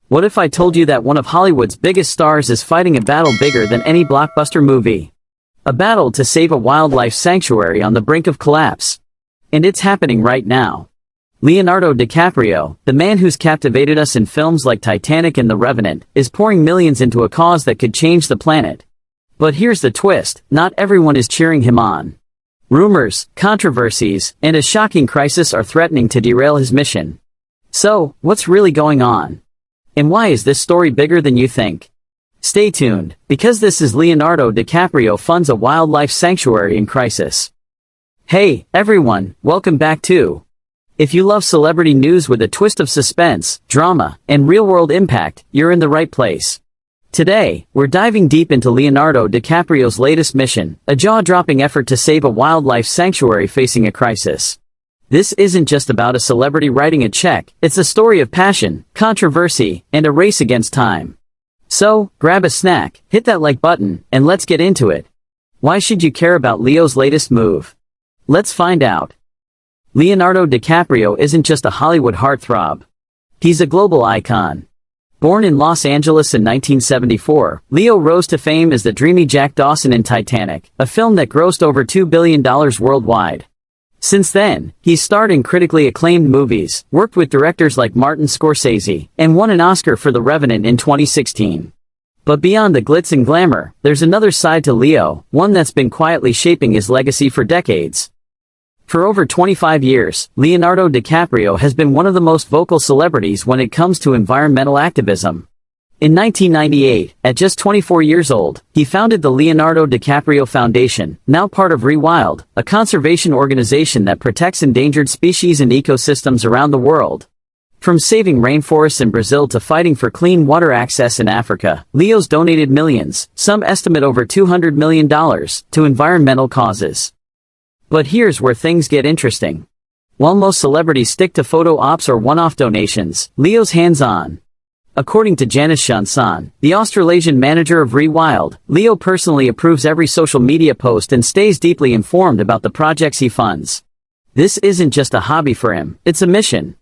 What if I told you that one of Hollywood's biggest stars is fighting a battle bigger than any blockbuster movie? A battle to save a wildlife sanctuary on the brink of collapse. And it's happening right now. Leonardo DiCaprio, the man who's captivated us in films like Titanic and The Revenant, is pouring millions into a cause that could change the planet. But here's the twist, not everyone is cheering him on. Rumors, controversies, and a shocking crisis are threatening to derail his mission. So, what's really going on? And why is this story bigger than you think? Stay tuned, because this is Leonardo DiCaprio funds a wildlife sanctuary in crisis. Hey, everyone, welcome back to. If you love celebrity news with a twist of suspense, drama, and real-world impact, you're in the right place. Today, we're diving deep into Leonardo DiCaprio's latest mission, a jaw-dropping effort to save a wildlife sanctuary facing a crisis. This isn't just about a celebrity writing a check, it's a story of passion, controversy, and a race against time. So, grab a snack, hit that like button, and let's get into it. Why should you care about Leo's latest move? Let's find out. Leonardo DiCaprio isn't just a Hollywood heartthrob. He's a global icon. Born in Los Angeles in 1974, Leo rose to fame as the dreamy Jack Dawson in Titanic, a film that grossed over $2 billion worldwide. Since then, he's starred in critically acclaimed movies, worked with directors like Martin Scorsese, and won an Oscar for The Revenant in 2016. But beyond the glitz and glamour, there's another side to Leo, one that's been quietly shaping his legacy for decades. For over 25 years, Leonardo DiCaprio has been one of the most vocal celebrities when it comes to environmental activism. In 1998, at just 24 years old, he founded the Leonardo DiCaprio Foundation, now part of Rewild, a conservation organization that protects endangered species and ecosystems around the world. From saving rainforests in Brazil to fighting for clean water access in Africa, Leo's donated millions, some estimate over $200 million, to environmental causes. But here's where things get interesting. While most celebrities stick to photo ops or one-off donations, Leo's hands-on. According to Janice Jansan, the Australasian manager of Rewild, Leo personally approves every social media post and stays deeply informed about the projects he funds. This isn't just a hobby for him, it's a mission.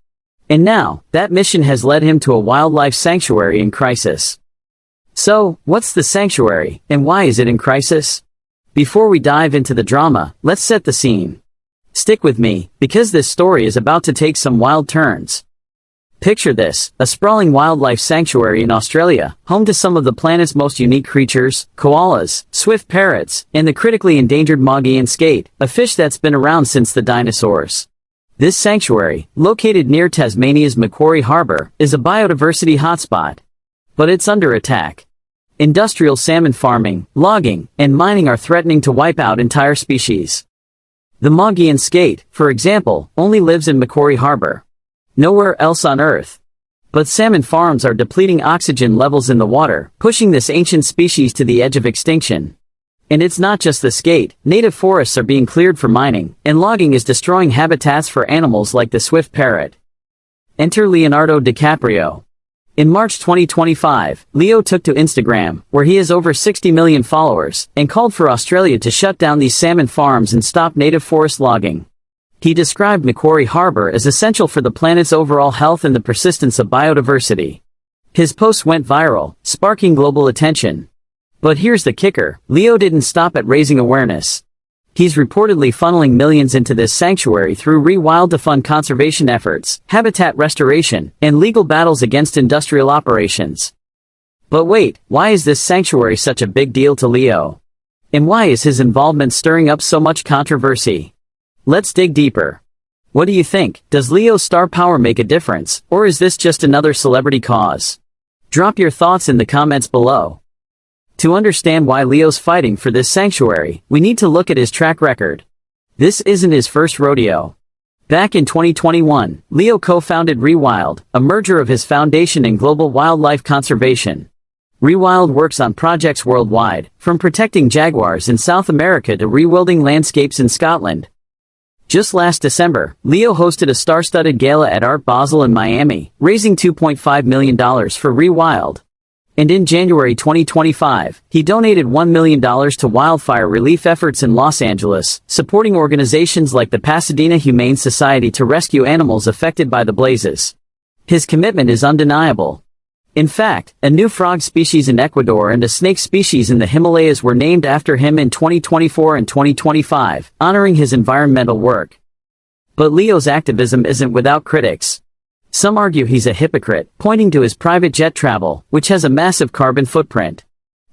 And now, that mission has led him to a wildlife sanctuary in crisis. So, what's the sanctuary, and why is it in crisis? Before we dive into the drama, let's set the scene. Stick with me, because this story is about to take some wild turns. Picture this, a sprawling wildlife sanctuary in Australia, home to some of the planet's most unique creatures, koalas, swift parrots, and the critically endangered Maugean skate, a fish that's been around since the dinosaurs. This sanctuary, located near Tasmania's Macquarie Harbour, is a biodiversity hotspot. But it's under attack. Industrial salmon farming, logging, and mining are threatening to wipe out entire species. The Maugean skate, for example, only lives in Macquarie Harbour. Nowhere else on Earth. But salmon farms are depleting oxygen levels in the water, pushing this ancient species to the edge of extinction. And it's not just the skate, native forests are being cleared for mining, and logging is destroying habitats for animals like the swift parrot. Enter Leonardo DiCaprio. In March 2025, Leo took to Instagram, where he has over 60 million followers, and called for Australia to shut down these salmon farms and stop native forest logging. He described Macquarie Harbour as essential for the planet's overall health and the persistence of biodiversity. His post went viral, sparking global attention. But here's the kicker, Leo didn't stop at raising awareness. He's reportedly funneling millions into this sanctuary through Rewild to fund conservation efforts, habitat restoration, and legal battles against industrial operations. But wait, why is this sanctuary such a big deal to Leo? And why is his involvement stirring up so much controversy? Let's dig deeper. What do you think? Does Leo's star power make a difference, or is this just another celebrity cause? Drop your thoughts in the comments below. To understand why Leo's fighting for this sanctuary, we need to look at his track record. This isn't his first rodeo. Back in 2021, Leo co-founded Rewild, a merger of his foundation and global wildlife conservation. Rewild works on projects worldwide, from protecting jaguars in South America to rewilding landscapes in Scotland. Just last December, Leo hosted a star-studded gala at Art Basel in Miami, raising $2.5 million for Rewild. And in January 2025, he donated $1 million to wildfire relief efforts in Los Angeles, supporting organizations like the Pasadena Humane Society to rescue animals affected by the blazes. His commitment is undeniable. In fact, a new frog species in Ecuador and a snake species in the Himalayas were named after him in 2024 and 2025, honoring his environmental work. But Leo's activism isn't without critics. Some argue he's a hypocrite, pointing to his private jet travel, which has a massive carbon footprint.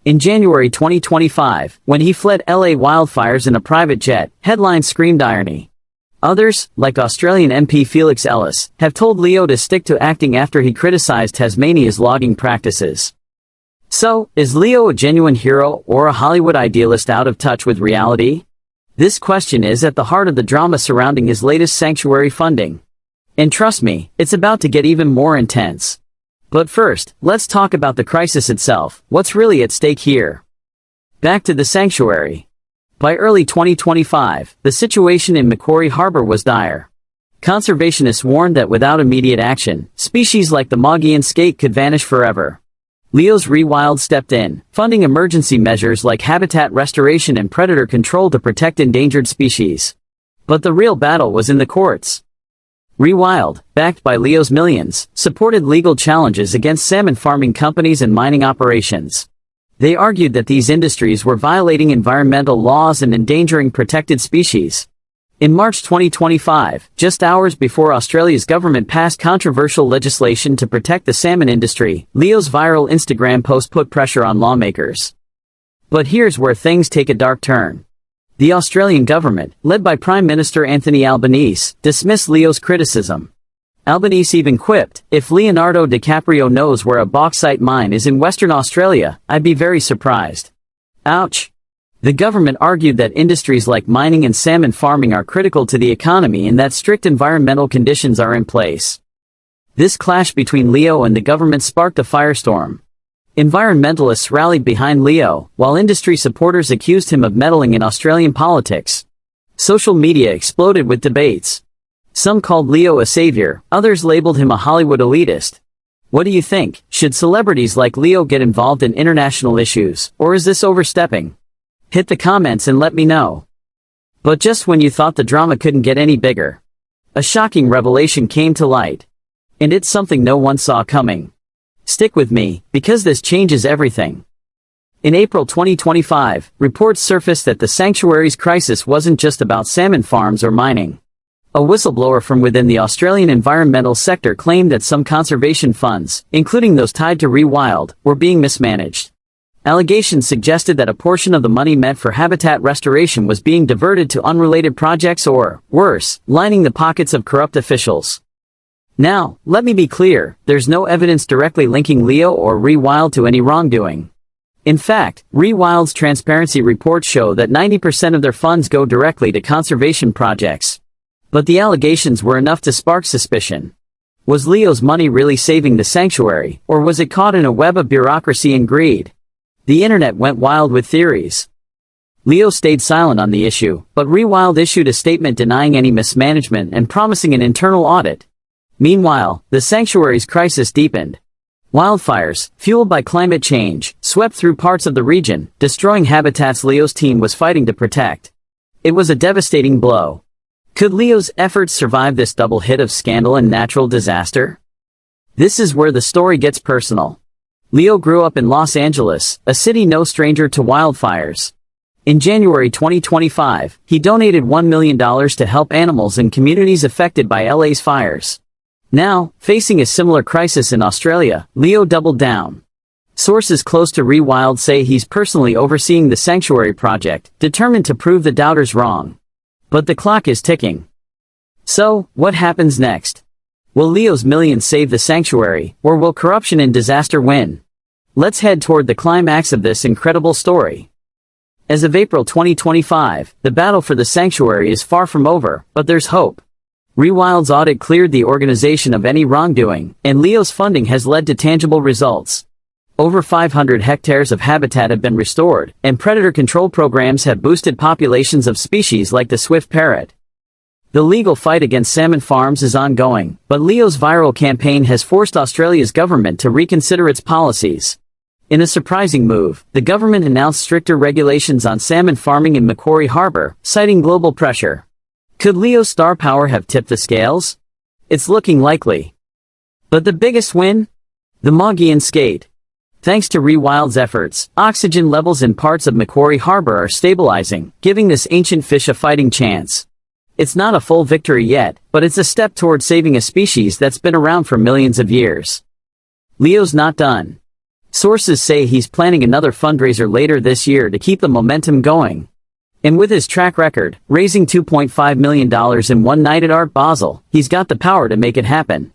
In January 2025, when he fled LA wildfires in a private jet, headlines screamed irony. Others, like Australian MP Felix Ellis, have told Leo to stick to acting after he criticized Tasmania's logging practices. So, is Leo a genuine hero or a Hollywood idealist out of touch with reality? This question is at the heart of the drama surrounding his latest sanctuary funding. And trust me, it's about to get even more intense. But first, let's talk about the crisis itself. What's really at stake here? Back to the sanctuary. By early 2025, the situation in Macquarie Harbour was dire. Conservationists warned that without immediate action, species like the Maugean skate could vanish forever. Leo's Rewild stepped in, funding emergency measures like habitat restoration and predator control to protect endangered species. But the real battle was in the courts. Rewild, backed by Leo's millions, supported legal challenges against salmon farming companies and mining operations. They argued that these industries were violating environmental laws and endangering protected species. In March 2025, just hours before Australia's government passed controversial legislation to protect the salmon industry, Leo's viral Instagram post put pressure on lawmakers. But here's where things take a dark turn. The Australian government, led by Prime Minister Anthony Albanese, dismissed Leo's criticism. Albanese even quipped, "If Leonardo DiCaprio knows where a bauxite mine is in Western Australia, I'd be very surprised." Ouch. The government argued that industries like mining and salmon farming are critical to the economy and that strict environmental conditions are in place. This clash between Leo and the government sparked a firestorm. Environmentalists rallied behind Leo, while industry supporters accused him of meddling in Australian politics. Social media exploded with debates. Some called Leo a savior, others labeled him a Hollywood elitist. What do you think? Should celebrities like Leo get involved in international issues, or is this overstepping? Hit the comments and let me know. But just when you thought the drama couldn't get any bigger, a shocking revelation came to light. And it's something no one saw coming. Stick with me, because this changes everything. In April 2025, reports surfaced that the sanctuary's crisis wasn't just about salmon farms or mining. A whistleblower from within the Australian environmental sector claimed that some conservation funds, including those tied to Rewild, were being mismanaged. Allegations suggested that a portion of the money meant for habitat restoration was being diverted to unrelated projects or, worse, lining the pockets of corrupt officials. Now, let me be clear, there's no evidence directly linking Leo or Rewild to any wrongdoing. In fact, Rewild's transparency reports show that 90% of their funds go directly to conservation projects. But the allegations were enough to spark suspicion. Was Leo's money really saving the sanctuary, or was it caught in a web of bureaucracy and greed? The internet went wild with theories. Leo stayed silent on the issue, but Rewild issued a statement denying any mismanagement and promising an internal audit. Meanwhile, the sanctuary's crisis deepened. Wildfires, fueled by climate change, swept through parts of the region, destroying habitats Leo's team was fighting to protect. It was a devastating blow. Could Leo's efforts survive this double hit of scandal and natural disaster? This is where the story gets personal. Leo grew up in Los Angeles, a city no stranger to wildfires. In January 2025, he donated $1 million to help animals in communities affected by LA's fires. Now, facing a similar crisis in Australia, Leo doubled down. Sources close to Rewild say he's personally overseeing the sanctuary project, determined to prove the doubters wrong. But the clock is ticking. So, what happens next? Will Leo's millions save the sanctuary, or will corruption and disaster win? Let's head toward the climax of this incredible story. As of April 2025, the battle for the sanctuary is far from over, but there's hope. Rewild's audit cleared the organization of any wrongdoing, and Leo's funding has led to tangible results. Over 500 hectares of habitat have been restored, and predator control programs have boosted populations of species like the swift parrot. The legal fight against salmon farms is ongoing, but Leo's viral campaign has forced Australia's government to reconsider its policies. In a surprising move, the government announced stricter regulations on salmon farming in Macquarie Harbour, citing global pressure. Could Leo's star power have tipped the scales? It's looking likely. But the biggest win? The Maugean skate. Thanks to Rewild's efforts, oxygen levels in parts of Macquarie Harbor are stabilizing, giving this ancient fish a fighting chance. It's not a full victory yet, but it's a step toward saving a species that's been around for millions of years. Leo's not done. Sources say he's planning another fundraiser later this year to keep the momentum going. And with his track record, raising $2.5 million in one night at Art Basel, he's got the power to make it happen.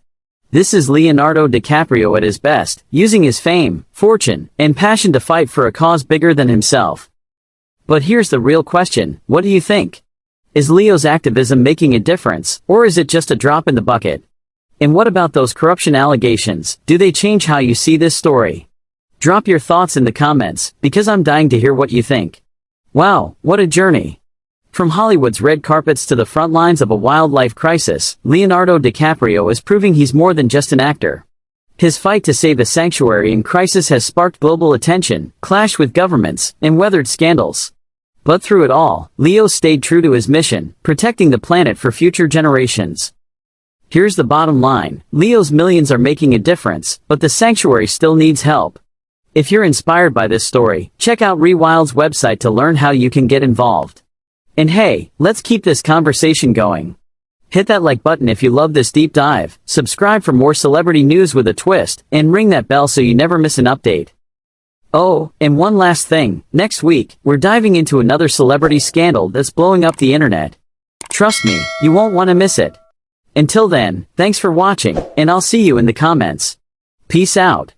This is Leonardo DiCaprio at his best, using his fame, fortune, and passion to fight for a cause bigger than himself. But here's the real question, what do you think? Is Leo's activism making a difference, or is it just a drop in the bucket? And what about those corruption allegations, do they change how you see this story? Drop your thoughts in the comments, because I'm dying to hear what you think. Wow, what a journey! From Hollywood's red carpets to the front lines of a wildlife crisis, Leonardo DiCaprio is proving he's more than just an actor. His fight to save a sanctuary in crisis has sparked global attention, clashed with governments, and weathered scandals. But through it all, Leo stayed true to his mission, protecting the planet for future generations. Here's the bottom line, Leo's millions are making a difference, but the sanctuary still needs help. If you're inspired by this story, check out Rewild's website to learn how you can get involved. And hey, let's keep this conversation going. Hit that like button if you love this deep dive, subscribe for more celebrity news with a twist, and ring that bell so you never miss an update. Oh, and one last thing, next week, we're diving into another celebrity scandal that's blowing up the internet. Trust me, you won't want to miss it. Until then, thanks for watching, and I'll see you in the comments. Peace out.